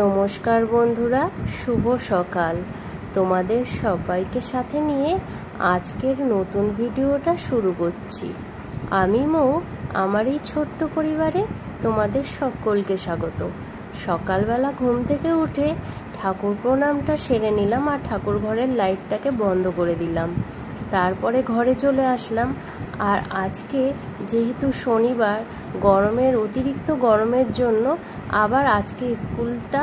নমস্কার বন্ধুরা, শুভ সকাল। তোমাদের সবাইকে সাথে নিয়ে আজকের নতুন ভিডিওটা শুরু করছি। আমি মৌ, আমার এই ছোট্ট পরিবারে তোমাদের সকলকে স্বাগত। সকালবেলা ঘুম থেকে উঠে ঠাকুর প্রণামটা সেরে নিলাম আর ঠাকুর ঘরের লাইটটাকে বন্ধ করে দিলাম। তারপরে ঘরে চলে আসলাম। আর আজকে যেহেতু শনিবার, অতিরিক্ত গরমের জন্য আবার আজকে স্কুলটা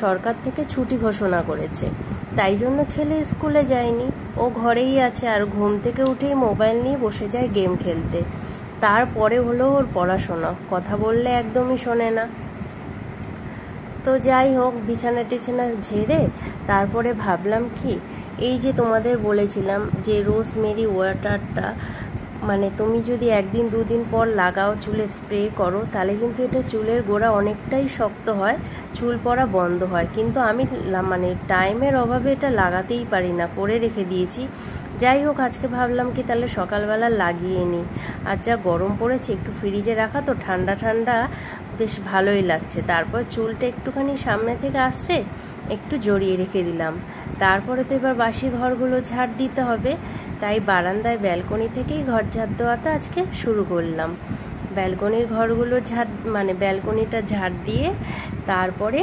সরকার থেকে ছুটি ঘোষণা করেছে। তাই জন্য ছেলে স্কুলে যায়নি, ও ঘরেই আছে আর ঘুম থেকে উঠেই মোবাইল নিয়ে বসে যায় গেম খেলতে। তারপরে হলো ওর পড়াশোনা, কথা বললে একদমই শোনে না। তো যাই হোক, বিছানা টিছানা ঝেড়ে তারপরে ভাবলাম কি, এই যে তোমাদের বলেছিলাম যে রোজমেরি ওয়াটারটা তুমি যদি একদিন দুদিন পর লাগাও, চুলে স্প্রে করো, তাহলে কিন্তু এটা চুলের গোড়া অনেকটাই শক্ত হয়, চুল পড়া বন্ধ হয়। কিন্তু আমি টাইমের অভাবে এটা লাগাতেই পারি না, করে রেখে দিয়েছি। যাই হোক, আজকে ভাবলাম কি তাহলে সকালবেলা লাগিয়ে নিই। আর যা গরম পড়েছে, একটু ফ্রিজে রাখা তো ঠান্ডা ঠান্ডা বেশ ভালোই লাগছে। তারপর চুলটা একটুখানি সামনে থেকে আসছে, একটু জড়িয়ে রেখে দিলাম। তারপরে তো এবার বাসি ঘরগুলো ঝাড় দিতে হবে, তাই বারান্দায় ব্যালকনি থেকেই ঘর ঝাড় দেওয়াটা আজকে শুরু করলাম। ব্যালকনির ঘরগুলো ব্যালকনিটা ঝাড় দিয়ে তারপরে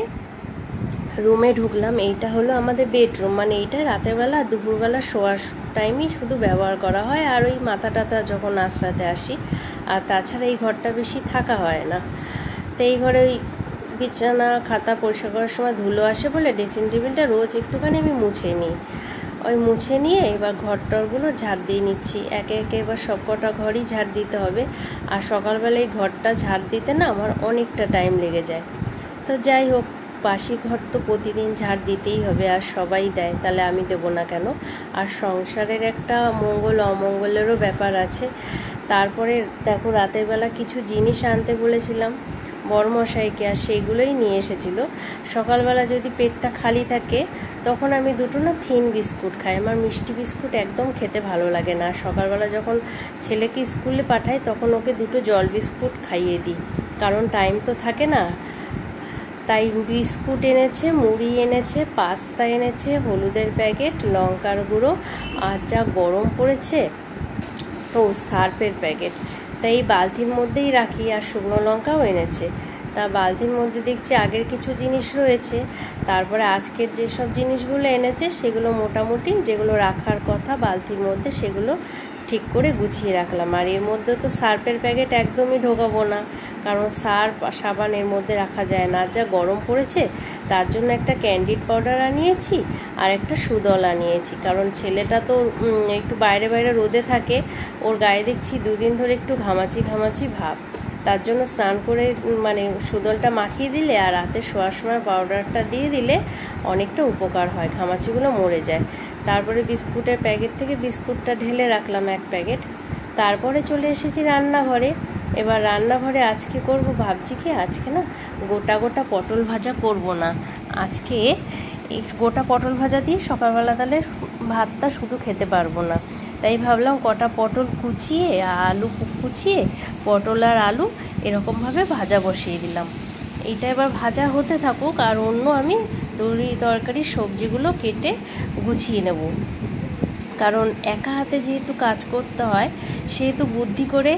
রুমে ঢুকলাম। এইটা হলো আমাদের বেডরুম, এইটা রাতের বেলা দুপুরবেলা শোয়ার টাইমই শুধু ব্যবহার করা হয়, আর ওই মাথা টাথা যখন আশ্রাতে আসি। আর তাছাড়া এই ঘরটা বেশি থাকা হয় না। তো এই ঘরে ওই বিছানা খাতা পরিষ্কার করার সময় ধুলো আসে বলে ড্রেসিং টেবিলটা রোজ একটুখানি আমি মুছে নিই। ওই মুছে নিয়ে এবার ঘরটরগুলো ঝাড় দিয়ে নিচ্ছি একে একে। এবার সব কটা ঘরই ঝাড় দিতে হবে। আর সকালবেলায় ঘরটা ঝাড় দিতে না আমার অনেকটা টাইম লেগে যায়। তো যাই হোক, বাসি ঘর তো প্রতিদিন ঝাড় দিতেই হবে, আর সবাই দেয়, তাহলে আমি দেবো না কেন? আর সংসারের একটা মঙ্গল অমঙ্গলেরও ব্যাপার আছে। তারপরে দেখো, রাতের বেলা কিছু জিনিস আনতে বলেছিলাম বড়মশাইকে, আর সেইগুলোই নিয়ে এসেছিল। সকালবেলা যদি পেটটা খালি থাকে তখন আমি দুটো থিন বিস্কুট খাই। আমার মিষ্টি বিস্কুট একদম খেতে ভালো লাগে না। সকালবেলা যখন ছেলেকে স্কুলে পাঠাই তখন ওকে দুটো জল বিস্কুট খাইয়ে দিই, কারণ টাইম তো থাকে না। তাই বিস্কুট এনেছে, মুড়ি এনেছে, পাস্তা এনেছে, হলুদের প্যাকেট, লঙ্কার গুঁড়ো, আর যা গরম পড়েছে সার্ফের প্যাকেট। তাই এই বালতির মধ্যেই রাখি। আর শুকনো লঙ্কাও এনেছে। তা বালতির মধ্যে দেখছি আগের কিছু জিনিস রয়েছে, তারপরে আজকের যেসব জিনিসগুলো এনেছে সেগুলো মোটামুটি যেগুলো রাখার কথা বালতির মধ্যে সেগুলো ঠিক করে গুছিয়ে রাখলাম। আর এর মধ্যে তো সার্ফের প্যাকেট একদমই ঢোকাবো না, কারণ সার্ফ সাবান এর মধ্যে রাখা যায় না। যা গরম পড়েছে তার জন্য একটা ক্যান্ডিড পাউডার আনিয়েছি আর একটা সুদল আনিয়েছি, কারণ ছেলেটা তো একটু বাইরে বাইরে রোদে থাকে, ওর গায়ে দেখছি দুদিন ধরে একটু ঘামাচি ঘামাচি ভাব। তার জন্য স্নান করে সুদলটা মাখিয়ে দিলে আর রাতে শোয়ার সময় পাউডারটা দিয়ে দিলে অনেকটা উপকার হয়, ঘামাচিগুলো মরে যায়। তারপরে বিস্কুটের প্যাকেট থেকে বিস্কুটটা ঢেলে রাখলাম এক প্যাকেট। তারপরে চলে এসেছি রান্নাঘরে। এবার রান্নাঘরে আজকে করব, ভাবছি কি আজকে গোটা গোটা পটল ভাজা করব না। আজকে এই গোটা পটল ভাজা দিয়ে সকালবেলা তাহলে ভাতটা শুধু খেতে পারবো না। তাই ভাবলাম কটা পটল কুচিয়ে আলু কুচিয়ে পটল আর আলু এরকমভাবে ভাজা বসিয়ে দিলাম। এইটা এবার ভাজা হতে থাকুক, আর অন্য আমি তরকারি সবজিগুলো কেটে গুছিয়ে নেব। কারণ একা হাতে যেহেতু কাজ করতে হয়, সেহেতু বুদ্ধি করে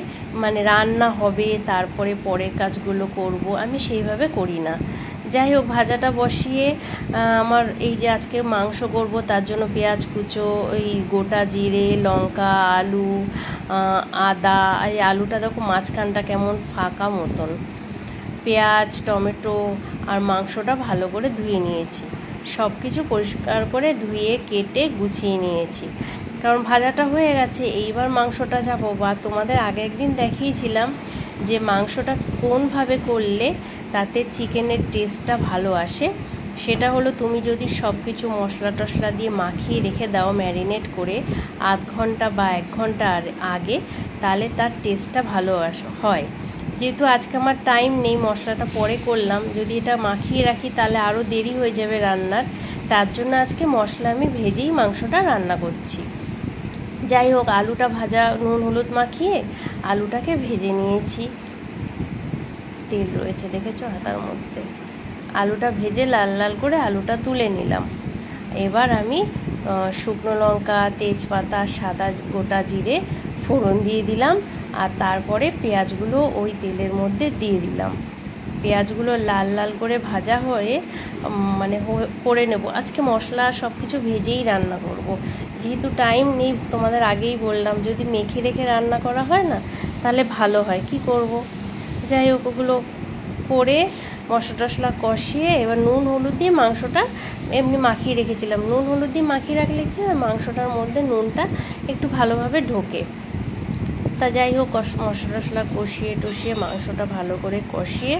রান্না হবে, তারপরে পরের কাজগুলো করব, আমি সেইভাবে করি না। যাই হোক, ভাজাটা বসিয়ে আমার এই যে আজকে মাংস করব তার জন্য পেঁয়াজ কুচো, ওই গোটা জিরে, লঙ্কা, আলু, আদা, এই আলুটা দেখো মাঝখানটা কেমন ফাঁকা মতন, পেঁয়াজ, টমেটো আর মাংসটা ভালো করে ধুয়ে নিয়েছি। সব কিছু পরিষ্কার করে ধুয়ে কেটে গুছিয়ে নিয়েছি, কারণ ভাজাটা হয়ে গেছে। এইবার মাংসটা যাবো। বা তোমাদের আগে একদিন দেখিয়েছিলাম যে মাংসটা কোনভাবে করলে তাতে চিকেনের টেস্টটা ভালো আসে। সেটা হলো, তুমি যদি সব কিছু মশলা টশলা দিয়ে মাখিয়ে রেখে দাও ম্যারিনেট করে আধ ঘন্টা বা 1 ঘন্টা আগে, তাহলে তার টেস্টটা ভালো হয়। যেহেতু আজকে আমার টাইম নেই, মশলাটা পরে করলাম, যদি এটা মাখিয়ে রাখি তাহলে আরও দেরি হয়ে যাবে রান্নার। তার জন্য আজকে মশলা আমি ভেজেই মাংসটা রান্না করছি। যাই হোক, আলুটা ভাজা নুন হলুদ মাখিয়ে আলুটাকে ভেজে নিয়েছি। তেল রয়েছে দেখেছো হাতার মধ্যে। আলুটা ভেজে লাল লাল করে আলুটা তুলে নিলাম। এবার আমি শুকনো লঙ্কা, তেজপাতা, সাদা গোটা জিরে ফোড়ন দিয়ে দিলাম, আর তারপরে পেঁয়াজগুলো ওই তেলের মধ্যে দিয়ে দিলাম। পেঁয়াজগুলো লাল লাল করে ভাজা হয়ে মানে করে নেব। আজকে মশলা সব কিছু ভেজেই রান্না করব, যেহেতু টাইম নেই। তোমাদের আগেই বললাম, যদি মেখে রেখে রান্না করা হয় না তাহলে ভালো হয়। কি করব, যাই হোক ওগুলো করে মশলা টশলা কষিয়ে এবার নুন হলুদ দিয়ে মাংসটা এমনি মাখিয়ে রেখেছিলাম। নুন হলুদ দিয়ে মাখিয়ে রাখলে কি হয়, মাংসটার মধ্যে নুনটা একটু ভালোভাবে ঢোকে। তা যাই হোক মশলা টশলা কষিয়ে টষিয়ে মাংসটা ভালো করে কষিয়ে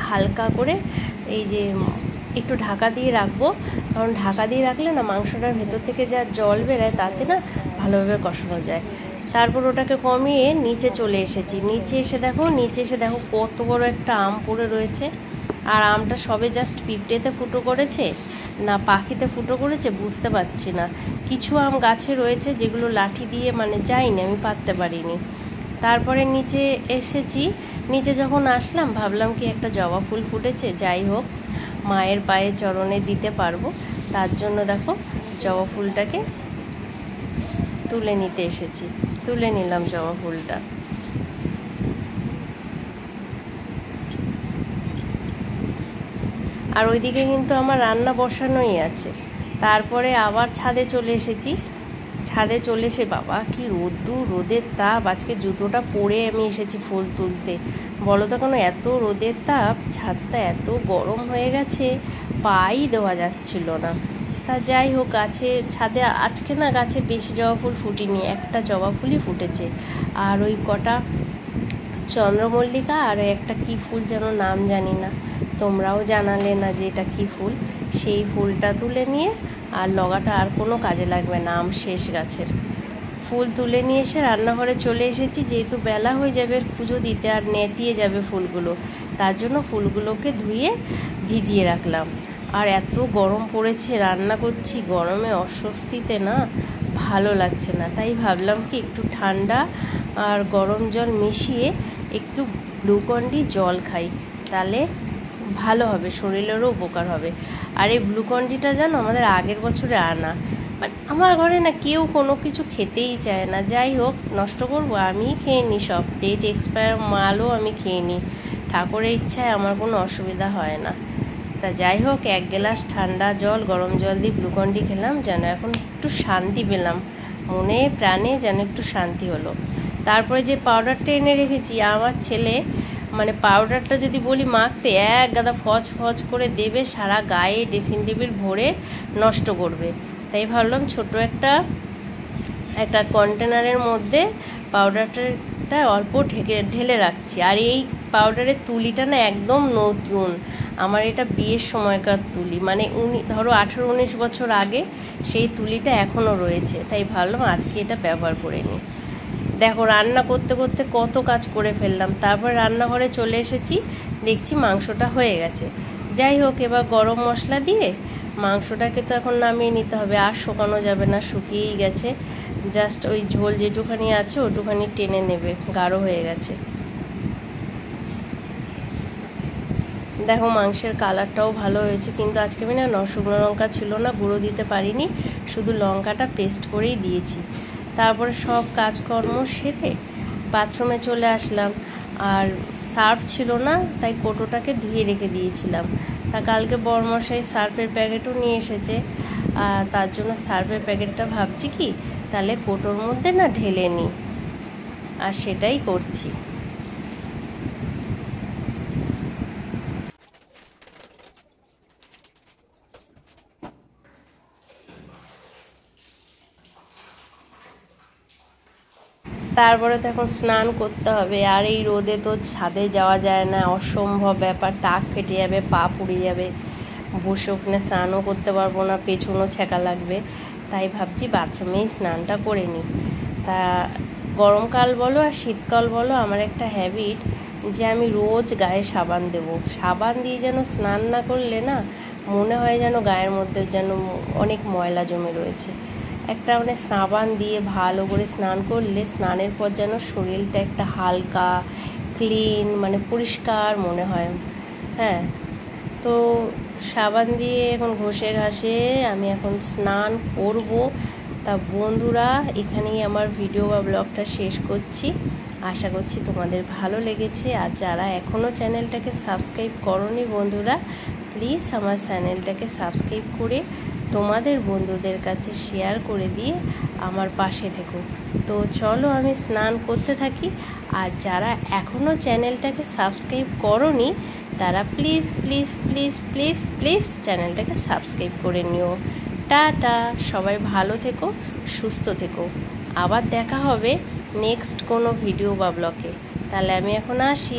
হালকা করে এই যে একটু ঢাকা দিয়ে রাখবো, কারণ ঢাকা দিয়ে রাখলে না মাংসটার ভেতর থেকে যা জল বেরোয় তাতে না ভালোভাবে কষানো যায়। তারপর ওটাকে কমিয়ে নিচে চলে এসেছি। নিচে এসে দেখো কত বড় একটা আম পড়ে রয়েছে। আর আমটা সবে জাস্ট পিঁপড়েতে ফুটো করেছে না পাখিতে ফুটো করেছে বুঝতে পারছি না। কিছু আম গাছে রয়েছে যেগুলো লাঠি দিয়ে মানে যায়নি, আমি পারতে পারিনি। তারপরে নিচে এসেছি। নিচে যখন আসলাম ভাবলাম কি একটা জবা ফুল ফুটেছে, যাই হোক মায়ের পায়ে চরণে দিতে পারবো, তার জন্য দেখো জবা ফুলটাকে তুলে নিতে এসেছি। তুলে নিলাম জবা ফুলটা। আর ওইদিকে কিন্তু আমার রান্না বসানোই আছে। তারপরে আবার ছাদে চলে এসেছি। ছাদে চলে এসে বাবা কি রোদের তাপ। আজকে জুতোটা পরে আমি এসেছি ফুল তুলতে। বলো তো কোনো এত রোদের তাপ, ছাদটা এত গরম হয়ে গেছে, পাই দেওয়া যাচ্ছিল না। তা যাই হোক ছাদে আজকে না গাছে বেশি জবা ফুল ফুটিনি, একটা জবা ফুলই ফুটেছে। আর ওই কটা চন্দ্রমল্লিকা আর একটা কি ফুল যেন নাম জানি না, তোমরাও জানালে না যে এটা কি ফুল। সেই ফুলটা তুলে নিয়ে, আর লগাটা আর কোনো কাজে লাগবে না, আম শেষ গাছের। ফুল তুলে নিয়ে এসে রান্নাঘরে চলে এসেছি, যেহেতু বেলা হয়ে যাবে পুজো দিতে আর নেতিয়ে যাবে ফুলগুলো, তার জন্য ফুলগুলোকে ধুয়ে ভিজিয়ে রাখলাম। আর এত গরম পড়েছে, রান্না করছি গরমে অস্বস্তিতে না ভালো লাগছে না। তাই ভাবলাম কি একটু ঠান্ডা আর গরম জল মিশিয়ে একটু গ্লুকন-ডি জল খাই, তাহলে ভালো হবে, শরীরেরও উপকার হবে। আর এই গ্লুকন-ডিটা জানো আমাদের আগের বছরে আনা, বাট আমার ঘরে না কেউ কোনো কিছু খেতেই চায় না। যাই হোক নষ্ট করবো, আমিই খেয়ে নিই, সব ডেট এক্সপায়ার মালও আমি খেয়ে নিই। ঠাকুরের ইচ্ছায় আমার কোনো অসুবিধা হয় না। তা যাই হোক 1 গ্লাস ঠান্ডা জল গরম জল দিয়ে গ্লুকন-ডি খেলাম, যেন এখন একটু শান্তি পেলাম, মনে প্রাণে যেন একটু শান্তি হলো। তারপরে যে পাউডারটা এনে রেখেছি, আমার ছেলে মানে পাউডারটা যদি বলি মাখতে এক গাদা ফচ ফচ করে দেবে, সারা গায়ে ড্রেসিং টেবিল ভরে নষ্ট করবে। তাই ভাবলাম ছোট একটা কন্টেনারের মধ্যে পাউডারটা অল্প ঢেলে রাখছি। আর এই পাউডারের তুলিটা না একদম নতুন, আমার এটা বিয়ের সময়কার তুলি, মানে ধরো 18-19 বছর আগে সেই তুলিটা এখনও রয়েছে। তাই ভাবলাম আজকে এটা ব্যবহার করে নিই। দেখো রান্না করতে করতে কত কাজ করে ফেললাম। তারপর রান্নাঘরে চলে এসেছি, দেখছি মাংসটা হয়ে গেছে। যাই হোক এবার গরম মশলা দিয়ে মাংসটাকে তো এখন নামিয়ে নিতে হবে, আর শুকানো যাবে না, শুকিয়েই গেছে। জাস্ট ওই ঝোল যেটুখানি আছে ওটুখানি টেনে নেবে, গাঢ় হয়ে গেছে। দেখো মাংসের কালারটাও ভালো হয়েছে, কিন্তু আজকে আমি না শুকনো লঙ্কা ছিল না, গুঁড়ো দিতে পারিনি, শুধু লঙ্কাটা পেস্ট করেই দিয়েছি। তারপরে সব কাজকর্ম সেরে বাথরুমে চলে আসলাম। আর সার্ফ ছিল না, তাই কোটোটাকে ধুয়ে রেখে দিয়েছিলাম। তা কালকে বড়মশাই সার্ফের প্যাকেটও নিয়ে এসেছে, আর তার জন্য সার্ফের প্যাকেটটা ভাবছি কি তাহলে কোটোর মধ্যে না ঢেলে নিই, আর সেটাই করছি। তারপরে তো এখন স্নান করতে হবে, আর এই রোদে তো ছাদে যাওয়া যায় না, অসম্ভব ব্যাপার, টাক ফেটে যাবে, পা পুড়ে যাবে, বসে ওখানে স্নানও করতে পারবো না, পেছনও ছ্যাঁকা লাগবে। তাই ভাবছি বাথরুমেই স্নানটা করে নিই। তা গরমকাল বলো আর শীতকাল বলো, আমার একটা হ্যাবিট যে আমি রোজ গায়ে সাবান দেবো। সাবান দিয়ে যেন স্নান না করলে না মনে হয় যেন গায়ের মধ্যে যেন অনেক ময়লা জমে রয়েছে। একটা মানে সাবান দিয়ে ভালো করে স্নান করলে স্নানের পর যেন শরীরটা একটা হালকা ক্লিন মানে পরিষ্কার মনে হয়। হ্যাঁ, তো সাবান দিয়ে এখন ঘষে ঘাসে আমি এখন স্নান করব। তা বন্ধুরা, এখানেই আমার ভিডিও বা ব্লগটা শেষ করছি। আশা করছি তোমাদের ভালো লেগেছে। আর যারা এখনও চ্যানেলটাকে সাবস্ক্রাইব করোনি বন্ধুরা, প্লিজ আমার চ্যানেলটাকে সাবস্ক্রাইব করে তোমাদের বন্ধুদের কাছে শেয়ার করে দিয়ে আমার পাশে থেকো। তো চলো আমি স্নান করতে থাকি। আর যারা এখনও চ্যানেলটাকে সাবস্ক্রাইব করোনি তারা please please please please please চ্যানেলটাকে সাবস্ক্রাইব করে নিও। টাটা, সবাই ভালো থেকো, সুস্থ থেকো। আবার দেখা হবে নেক্সট কোনো ভিডিও বা ব্লগে। তাহলে আমি এখন আসি।